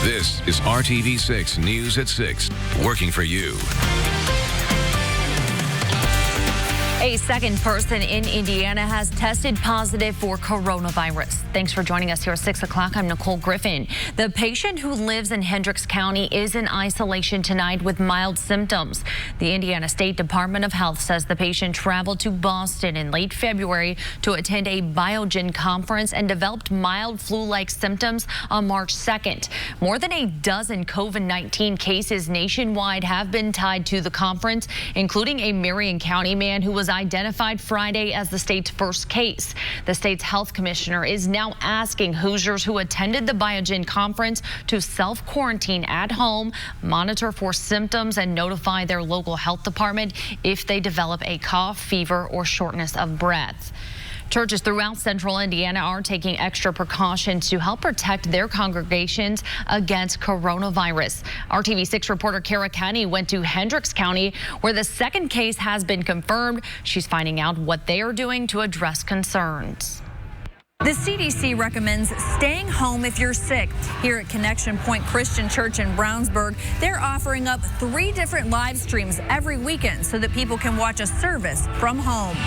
This is RTV6 News at 6, working for you. A second person in Indiana has tested positive for coronavirus. Thanks for joining us here at 6 o'clock. I'm Nicole Griffin. The patient who lives in Hendricks County is in isolation tonight with mild symptoms. The Indiana State Department of Health says the patient traveled to Boston in late February to attend a Biogen conference and developed mild flu-like symptoms on March 2nd. More than a dozen COVID-19 cases nationwide have been tied to the conference, including a Marion County man who was identified Friday as the state's first case. The state's health commissioner is now asking Hoosiers who attended the Biogen conference to self-quarantine at home, monitor for symptoms, and notify their local health department if they develop a cough, fever, or shortness of breath. Churches throughout central Indiana are taking extra precautions to help protect their congregations against coronavirus. RTV6 reporter Kara Kenny went to Hendricks County, where the second case has been confirmed. She's finding out what they are doing to address concerns. The CDC recommends staying home if you're sick. Here at Connection Point Christian Church in Brownsburg, they're offering up 3 different live streams every weekend so that people can watch a service from home.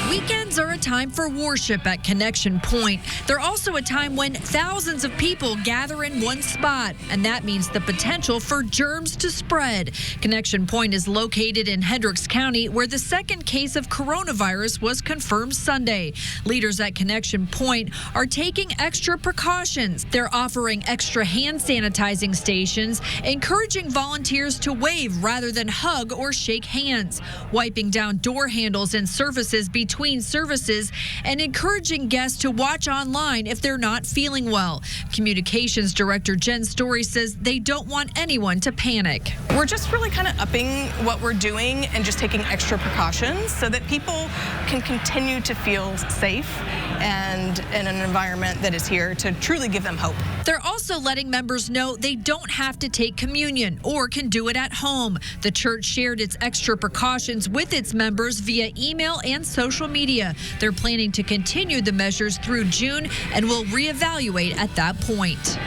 Weekends are a time for worship at Connection Point. They're also a time when thousands of people gather in one spot, and that means the potential for germs to spread. Connection Point is located in Hendricks County, where the second case of coronavirus was confirmed Sunday. Leaders at Connection Point are taking extra precautions. They're offering extra hand sanitizing stations, encouraging volunteers to wave rather than hug or shake hands, wiping down door handles and surfaces between services, and encouraging guests to watch online if they're not feeling well. Communications Director Jen Story says they don't want anyone to panic. We're just really kind of upping what we're doing and just taking extra precautions so that people can continue to feel safe and in an environment that is here to truly give them hope. They're also letting members know they don't have to take communion or can do it at home. The church shared its extra precautions with its members via email and social media. They're planning to continue the measures through June and will reevaluate at that point.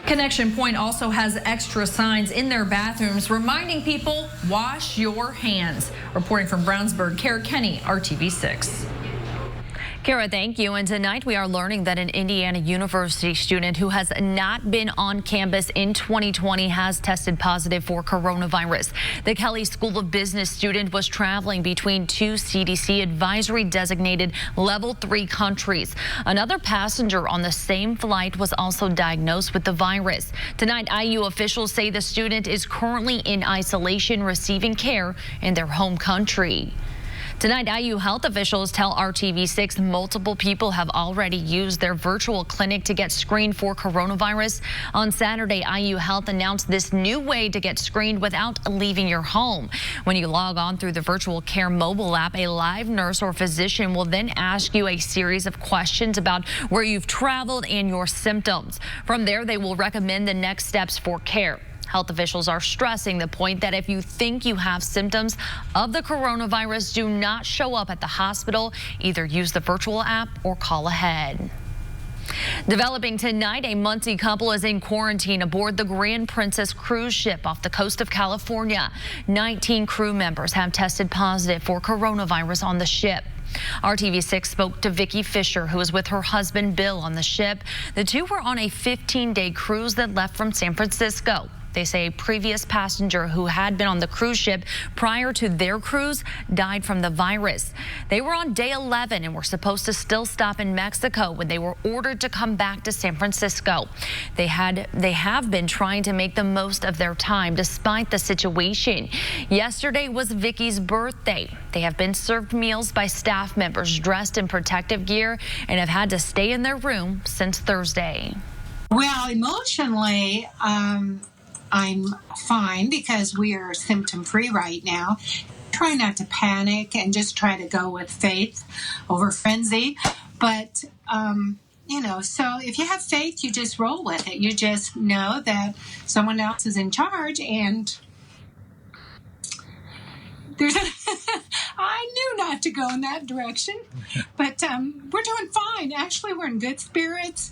Connection Point also has extra signs in their bathrooms reminding people, wash your hands. Reporting from Brownsburg, Kara Kenny, RTV6. Kara, thank you. And tonight we are learning that an Indiana University student who has not been on campus in 2020 has tested positive for coronavirus. The Kelley School of Business student was traveling between 2 CDC advisory designated level 3 countries. Another passenger on the same flight was also diagnosed with the virus. Tonight, IU officials say the student is currently in isolation receiving care in their home country. Tonight, IU health officials tell RTV6 multiple people have already used their virtual clinic to get screened for coronavirus. On Saturday, IU Health announced this new way to get screened without leaving your home. When you log on through the virtual care mobile app, a live nurse or physician will then ask you a series of questions about where you've traveled and your symptoms. From there, they will recommend the next steps for care. Health officials are stressing the point that if you think you have symptoms of the coronavirus, do not show up at the hospital. Either use the virtual app or call ahead. Developing tonight, a Muncie couple is in quarantine aboard the Grand Princess cruise ship off the coast of California. 19 crew members have tested positive for coronavirus on the ship. RTV6 spoke to Vicki Fisher, who was with her husband Bill on the ship. The two were on a 15-day cruise that left from San Francisco. They say a previous passenger who had been on the cruise ship prior to their cruise died from the virus. They were on day 11 and were supposed to still stop in Mexico when they were ordered to come back to San Francisco. They have been trying to make the most of their time despite the situation. Yesterday was Vicki's birthday. They have been served meals by staff members dressed in protective gear and have had to stay in their room since Thursday. Well, emotionally, I'm fine because we are symptom-free right now. Try not to panic and just try to go with faith over frenzy. But, you know, so if you have faith, you just roll with it. You just know that someone else is in charge, and there's I knew not to go in that direction. But we're doing fine. Actually, we're in good spirits.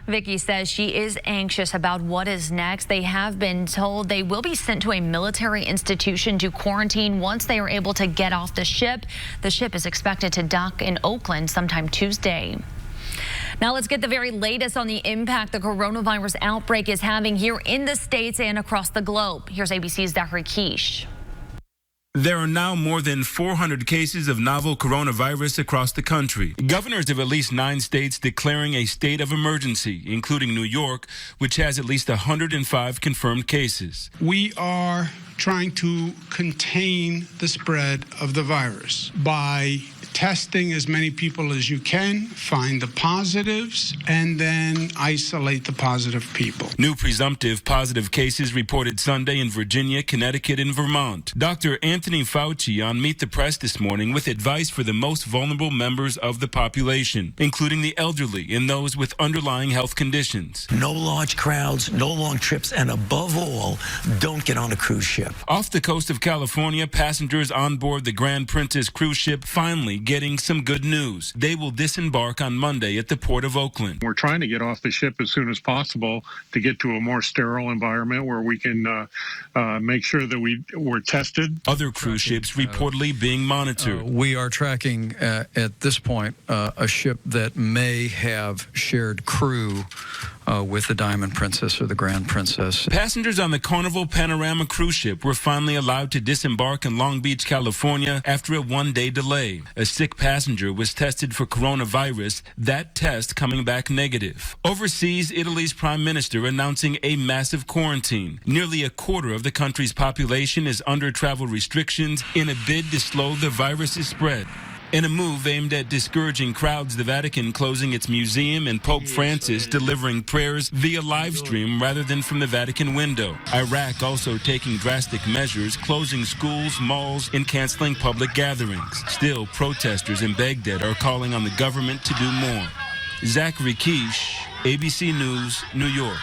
Vicky says she is anxious about what is next. They have been told they will be sent to a military institution to quarantine once they are able to get off the ship. The ship is expected to dock in Oakland sometime Tuesday. Now let's get the very latest on the impact the coronavirus outbreak is having here in the States and across the globe. Here's ABC's Zachary Quiche. There are now more than 400 cases of novel coronavirus across the country. Governors of at least 9 states declaring a state of emergency, including New York, which has at least 105 confirmed cases. We are trying to contain the spread of the virus by testing as many people as you can, find the positives, and then isolate the positive people. New presumptive positive cases reported Sunday in Virginia, Connecticut, and Vermont. Dr. Anthony Fauci on Meet the Press this morning with advice for the most vulnerable members of the population, including the elderly and those with underlying health conditions. No large crowds, no long trips, and above all, don't get on a cruise ship. Off the coast of California, passengers on board the Grand Princess cruise ship finally getting some good news. They will disembark on Monday at the port of Oakland. We're trying to get off the ship as soon as possible to get to a more sterile environment where we can make sure that we're tested. Other cruise ships reportedly being monitored. We are tracking at this point a ship that may have shared crew with the Diamond Princess or the Grand Princess. Passengers on the Carnival Panorama cruise ship were finally allowed to disembark in Long Beach, California after a one-day delay. A sick passenger was tested for coronavirus, that test coming back negative. Overseas, Italy's prime minister announcing a massive quarantine. Nearly a quarter of the country's population is under travel restrictions in a bid to slow the virus's spread. In a move aimed at discouraging crowds, the Vatican closing its museum and Pope Francis delivering prayers via live stream rather than from the Vatican window. Iraq also taking drastic measures, closing schools, malls, and canceling public gatherings. Still, protesters in Baghdad are calling on the government to do more. Zachary Quiche, ABC News, New York.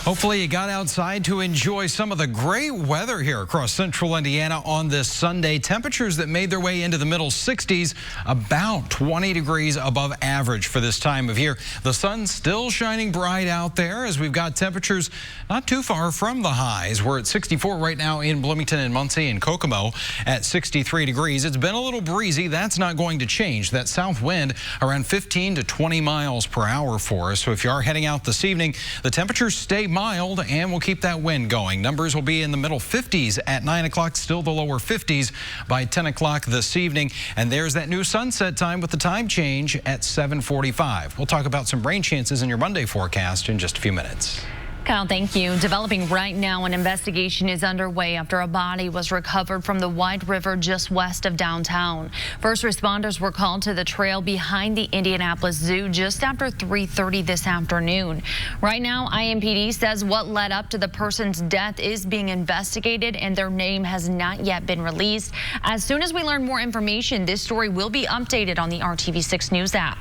Hopefully you got outside to enjoy some of the great weather here across central Indiana on this Sunday. Temperatures that made their way into the middle 60s, about 20 degrees above average for this time of year. The sun's still shining bright out there as we've got temperatures not too far from the highs. We're at 64 right now in Bloomington and Muncie and Kokomo at 63 degrees. It's been a little breezy. That's not going to change. That south wind around 15 to 20 miles per hour for us. So if you are heading out this evening, the temperatures stay mild and we'll keep that wind going. Numbers will be in the middle 50s at 9 o'clock, still the lower 50s by 10 o'clock this evening. And there's that new sunset time with the time change at 7:45. We'll talk about some rain chances in your Monday forecast in just a few minutes. Kyle, thank you. Developing right now, an investigation is underway after a body was recovered from the White River just west of downtown. First responders were called to the trail behind the Indianapolis Zoo just after 3:30 this afternoon. Right now, IMPD says what led up to the person's death is being investigated and their name has not yet been released. As soon as we learn more information, this story will be updated on the RTV6 News app.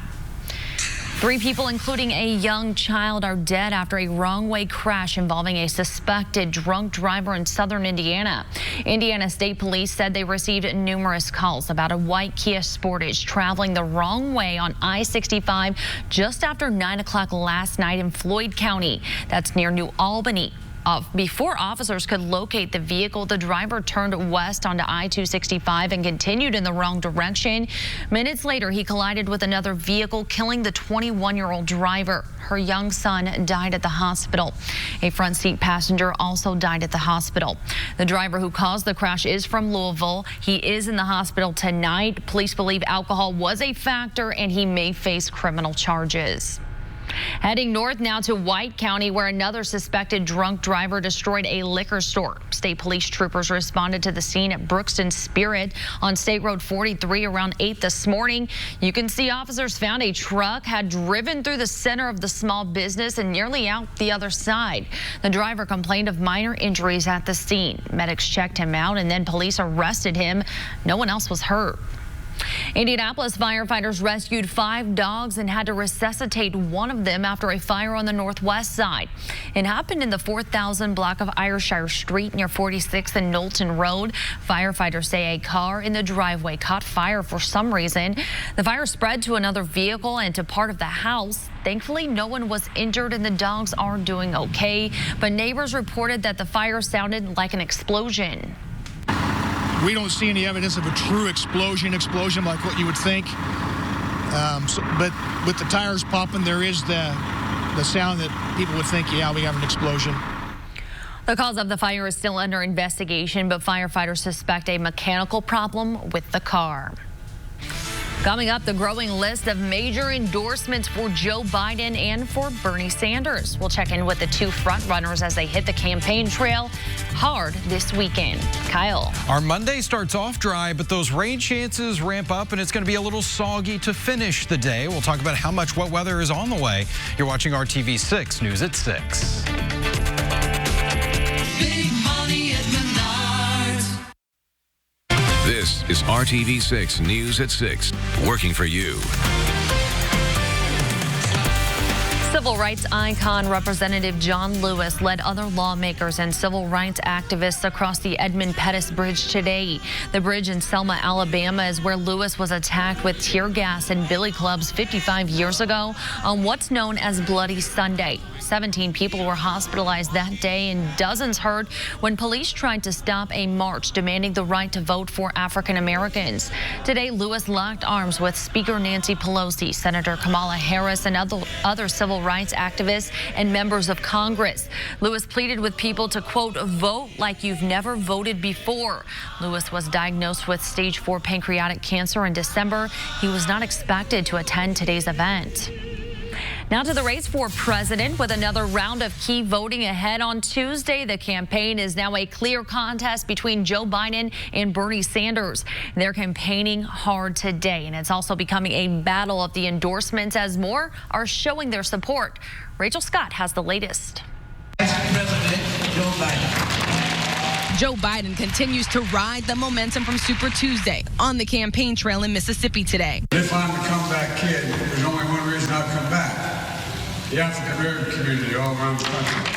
3 people, including a young child, are dead after a wrong-way crash involving a suspected drunk driver in southern Indiana. Indiana State Police said they received numerous calls about a white Kia Sportage traveling the wrong way on I-65 just after 9 o'clock last night in Floyd County. That's near New Albany. Before officers could locate the vehicle, the driver turned west onto I-265 and continued in the wrong direction. Minutes later, he collided with another vehicle, killing the 21-year-old driver. Her young son died at the hospital. A front seat passenger also died at the hospital. The driver who caused the crash is from Louisville. He is in the hospital tonight. Police believe alcohol was a factor and he may face criminal charges. Heading north now to White County, where another suspected drunk driver destroyed a liquor store. State police troopers responded to the scene at Brookston Spirit on State Road 43 around 8 this morning. You can see officers found a truck had driven through the center of the small business and nearly out the other side. The driver complained of minor injuries at the scene. Medics checked him out and then police arrested him. No one else was hurt. Indianapolis firefighters rescued 5 dogs and had to resuscitate one of them after a fire on the northwest side. It happened in the 4000 block of Irishire Street near 46th and Knowlton Road. Firefighters say a car in the driveway caught fire for some reason. The fire spread to another vehicle and to part of the house. Thankfully, no one was injured and the dogs are doing okay, but neighbors reported that the fire sounded like an explosion. We don't see any evidence of a true explosion like what you would think. But with the tires popping, there is the sound that people would think, yeah, we have an explosion. The cause of the fire is still under investigation, but firefighters suspect a mechanical problem with the car. Coming up, the growing list of major endorsements for Joe Biden and for Bernie Sanders. We'll check in with the 2 frontrunners as they hit the campaign trail hard this weekend. Kyle. Our Monday starts off dry, but those rain chances ramp up, and it's going to be a little soggy to finish the day. We'll talk about how much wet weather is on the way. You're watching RTV6 News at 6. This is RTV6 News at 6, working for you. Civil rights icon Representative John Lewis led other lawmakers and civil rights activists across the Edmund Pettus Bridge today. The bridge in Selma, Alabama is where Lewis was attacked with tear gas and billy clubs 55 years ago on what's known as Bloody Sunday. 17 people were hospitalized that day and dozens hurt when police tried to stop a march demanding the right to vote for African Americans. Today, Lewis locked arms with Speaker Nancy Pelosi, Senator Kamala Harris, and other civil rights activists and members of Congress. Lewis pleaded with people to, quote, vote like you've never voted before. Lewis was diagnosed with stage 4 pancreatic cancer in December. He was not expected to attend today's event. Now to the race for president with another round of key voting ahead on Tuesday. The campaign is now a clear contest between Joe Biden and Bernie Sanders. They're campaigning hard today, and it's also becoming a battle of the endorsements as more are showing their support. Rachel Scott has the latest. President Joe Biden. Joe Biden continues to ride the momentum from Super Tuesday on the campaign trail in Mississippi today. If I'm a comeback kid, there's only one reason I'll come back. The African American community all around the country.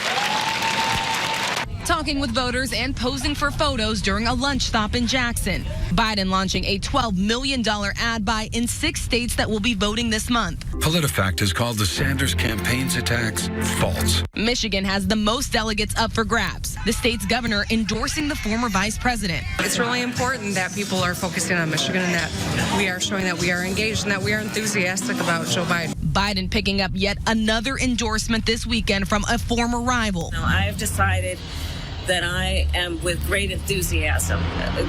Talking with voters and posing for photos during a lunch stop in Jackson. Biden launching a $12 million ad buy in 6 states that will be voting this month. PolitiFact has called the Sanders campaign's attacks false. Michigan has the most delegates up for grabs. The state's governor endorsing the former vice president. It's really important that people are focusing on Michigan and that we are showing that we are engaged and that we are enthusiastic about Joe Biden. Biden picking up yet another endorsement this weekend from a former rival. Now, I have decided that I am, with great enthusiasm,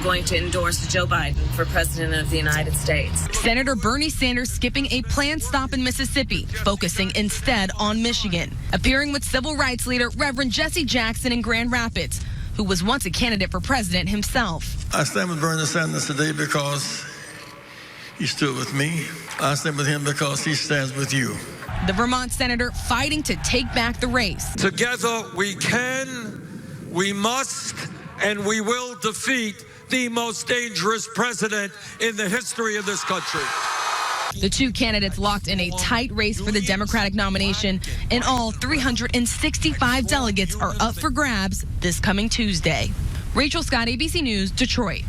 going to endorse Joe Biden for President of the United States. Senator Bernie Sanders skipping a planned stop in Mississippi, focusing instead on Michigan. Appearing with civil rights leader Reverend Jesse Jackson in Grand Rapids, who was once a candidate for president himself. I stand with Bernie Sanders today because he stood with me. I stand with him because he stands with you. The Vermont senator fighting to take back the race. Together we can, we must, and we will defeat the most dangerous president in the history of this country. The 2 candidates locked in a tight race for the Democratic nomination. In all, 365 delegates are up for grabs this coming Tuesday. Rachel Scott, ABC News, Detroit.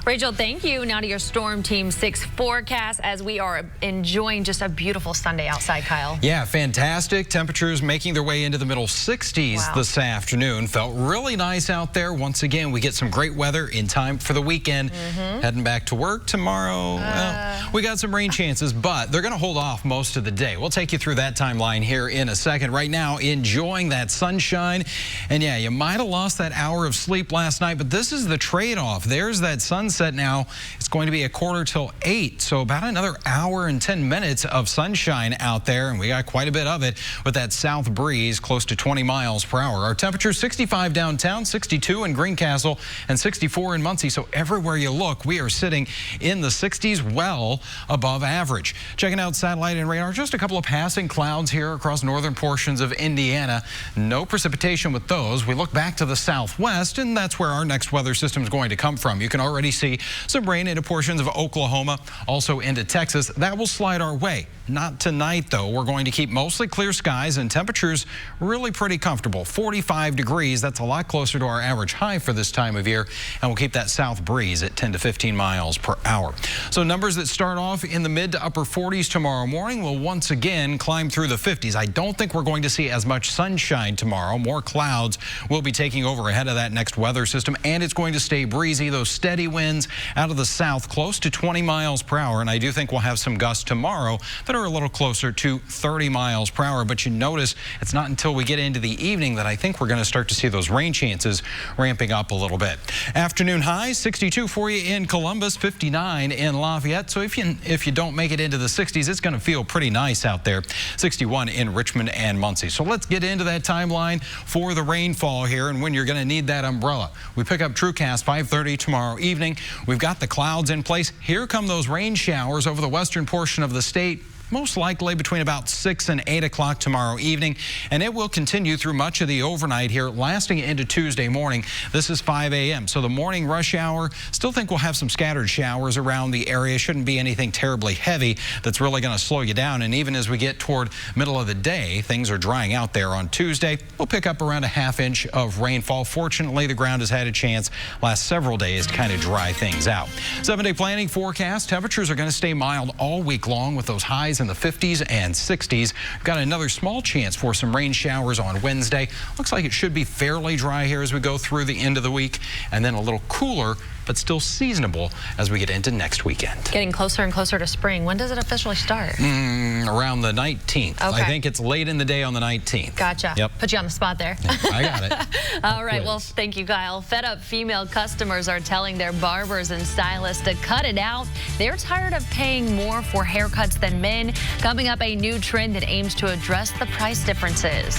Rachel, thank you. Now to your Storm Team 6 forecast as we are enjoying just a beautiful Sunday outside, Kyle. Yeah, fantastic. Temperatures making their way into the middle 60s this afternoon. Felt really nice out there. Once again, we get some great weather in time for the weekend. Heading back to work tomorrow. Well, we got some rain chances, but they're going to hold off most of the day. We'll take you through that timeline here in a second. Right now, enjoying that sunshine. And yeah, you might have lost that hour of sleep last night, but this is the trade-off. There's that sunset now. It's going to be 7:45, so about another hour and 10 minutes of sunshine out there, and we got quite a bit of it with that south breeze close to 20 miles per hour. Our temperature 65 downtown, 62 in Greencastle, and 64 in Muncie. So everywhere you look, we are sitting in the 60s, well above average. Checking out satellite and radar, just a couple of passing clouds here across northern portions of Indiana. No precipitation with those. We look back to the southwest, and that's where our next weather system is going to come from. You can already see see some rain into portions of Oklahoma, also into Texas. That will slide our way. Not tonight, though. We're going to keep mostly clear skies and temperatures really pretty comfortable. 45 degrees. That's a lot closer to our average high for this time of year. And we'll keep that south breeze at 10 to 15 miles per hour. So numbers that start off in the mid to upper 40s tomorrow morning will once again climb through the 50s. I don't think we're going to see as much sunshine tomorrow. More clouds will be taking over ahead of that next weather system, and it's going to stay breezy. Those steady winds out of the south close to 20 miles per hour. And I do think we'll have some gusts tomorrow that are a little closer to 30 miles per hour. But you notice it's not until we get into the evening that I think we're going to start to see those rain chances ramping up a little bit. Afternoon highs, 62 for you in Columbus, 59 in Lafayette. So if you don't make it into the 60s, it's going to feel pretty nice out there. 61 in Richmond and Muncie. So let's get into that timeline for the rainfall here and when you're going to need that umbrella. We pick up TrueCast 5:30 tomorrow evening. We've got the clouds in place. Here come those rain showers over the western portion of the state. Most likely between about 6 and 8 o'clock tomorrow evening, and it will continue through much of the overnight here, lasting into Tuesday morning. This is 5 a.m. So the morning rush hour, still think we'll have some scattered showers around the area. Shouldn't be anything terribly heavy that's really going to slow you down. And even as we get toward middle of the day, things are drying out there on Tuesday. We'll pick up around a half-inch of rainfall. Fortunately, the ground has had a chance last several days to kind of dry things out. 7-day planning forecast. Temperatures are going to stay mild all week long with those highs in the 50s and 60s. We've got another small chance for some rain showers on Wednesday. Looks like it should be fairly dry here as we go through the end of the week, and then a little cooler but still seasonable as we get into next weekend. Getting closer and closer to spring. When does it officially start? Around the 19th. Okay. I think it's late in the day on the 19th. Gotcha. Yep. Put you on the spot there. I got it. All right. Well, thank you, Kyle. Fed up female customers are telling their barbers and stylists to cut it out. They're tired of paying more for haircuts than men. Coming up, a new trend that aims to address the price differences.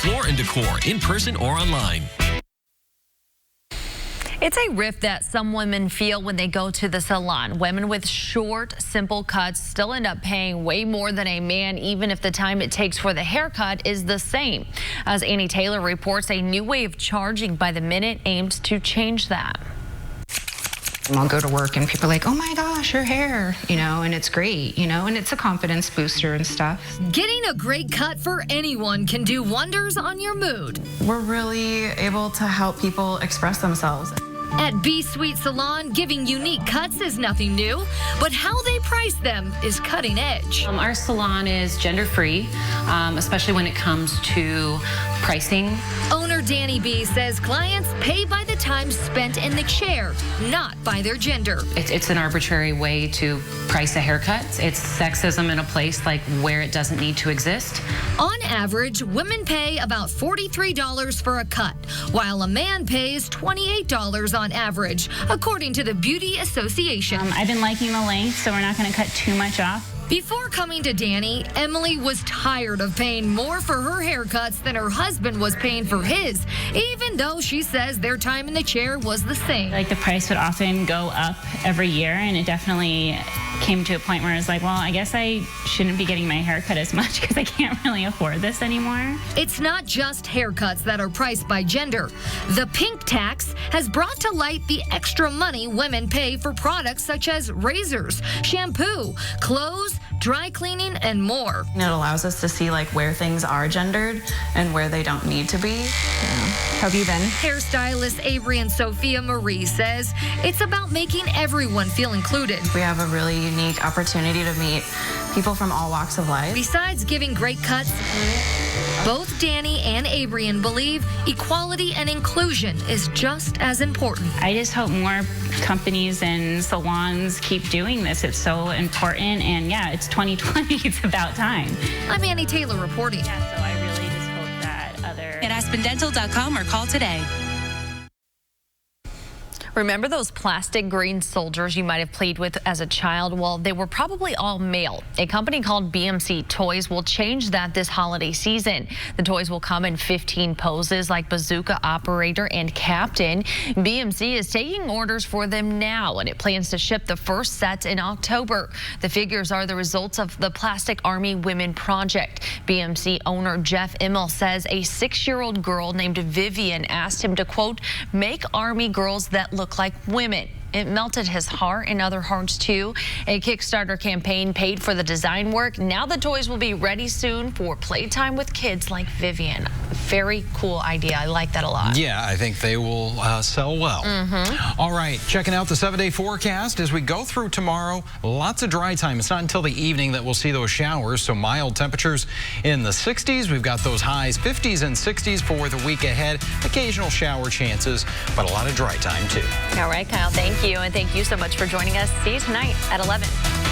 Floor and Decor, in person or online. It's a rift that some women feel when they go to the salon. Women with short, simple cuts still end up paying way more than a man, even if the time it takes for the haircut is the same. As Annie Taylor reports, a new way of charging by the minute aims to change that. I'll go to work and people are like, oh my gosh, your hair, and it's great, and it's a confidence booster and stuff. Getting a great cut for anyone can do wonders on your mood. We're really able to help people express themselves. At B Sweet Salon, giving unique cuts is nothing new, but how they price them is cutting edge. Our salon is gender-free, especially when it comes to pricing. Owner Danny B says clients pay by the time spent in the chair, not by their gender. It's an arbitrary way to price a haircut. It's sexism in a place like where it doesn't need to exist. On average, women pay about $43 for a cut, while a man pays $28 on average, according to the Beauty Association. I've been liking the length, so we're not going to cut too much off. Before coming to Danny, Emily was tired of paying more for her haircuts than her husband was paying for his, even though she says their time in the chair was the same. Like the price would often go up every year, and it definitely came to a point where I was like, well, I guess I shouldn't be getting my haircut as much because I can't really afford this anymore. It's not just haircuts that are priced by gender. The pink tax has brought to light the extra money women pay for products such as razors, shampoo, clothes, dry cleaning, and more. It allows us to see where things are gendered and where they don't need to be. How have you been? Hairstylist Avery and Sophia Marie says it's about making everyone feel included. We have a really unique opportunity to meet people from all walks of life. Besides giving great cuts, both Danny and Abrian believe equality and inclusion is just as important. I just hope more companies and salons keep doing this. It's so important, and yeah, it's 2020. It's about time. I'm Annie Taylor reporting. Yeah, so I really just hope that At AspenDental.com or call today. Remember those plastic green soldiers you might have played with as a child? Well, they were probably all male. A company called BMC Toys will change that this holiday season. The toys will come in 15 poses like bazooka, operator, and captain. BMC is taking orders for them now, and it plans to ship the first set in October. The figures are the results of the Plastic Army Women Project. BMC owner Jeff Immel says a 6-year-old girl named Vivian asked him to, quote, make Army girls that look like women. It melted his heart and other hearts too. A Kickstarter campaign paid for the design work. Now the toys will be ready soon for playtime with kids like Vivian. Very cool idea. I like that a lot. Yeah, I think they will sell well. All right, checking out the 7-day forecast as we go through tomorrow. Lots of dry time. It's not until the evening that we'll see those showers, so mild temperatures in the 60s. We've got those highs 50s and 60s for the week ahead. Occasional shower chances, but a lot of dry time too. All right, Kyle, thank you. And thank you so much for joining us. See you tonight at 11.